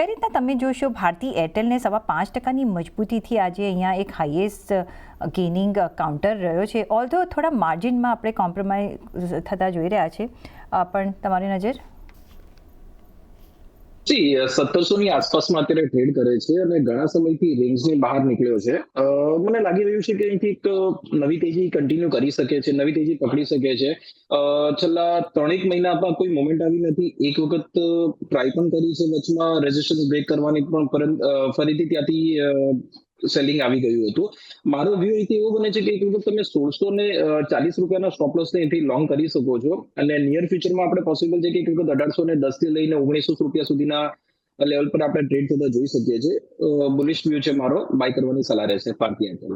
કઈ રીતના તમે જોશો ભારતી એરટેલને 5.5% મજબૂતીથી આજે અહીંયા એક હાઈએસ્ટ ગેઇનિંગ કાઉન્ટર રહ્યો છે, ઓલ્ધો થોડા માર્જિનમાં આપણે કોમ્પ્રોમાઇઝ થતા જોઈ રહ્યા છે, પણ તમારી નજર? 1700 ની આસપાસમાં અત્યારે ટ્રેડ કરે છે અને ઘણા સમયથી રેન્જની બહાર નીકળ્યો છે. મને લાગી રહ્યું છે કે અહીંથી એક નવી તેજી કન્ટિન્યુ કરી શકે છે, નવી તેજી પકડી શકે છે. છેલ્લા 3-1 મહિનામાં કોઈ મોમેન્ટ આવી નથી. એક વખત ટ્રાય પણ કરી છે વચમાં રેઝિસ્ટન્સ બ્રેક કરવાની, પણ ફરીથી ત્યાંથી સેલિંગ આવી ગયું હતું. મારો વ્યૂ અહીંથી એવો બને છે કે એક વખત તમે 1640 રૂપિયાના સ્ટોપ લોસને અહીંથી લોંગ કરી શકો છો અને નિયર ફ્યુચરમાં આપણે પોસિબલ છે કે એક વખત 1810 થી લઈને 1900 રૂપિયા સુધીના લેવલ પર આપણે ટ્રેડ થતા જોઈ શકીએ છીએ. બુલિશ વ્યૂ છે મારો, બાય કરવાની સલાહ રહેશે ભારતીય એરટેલ.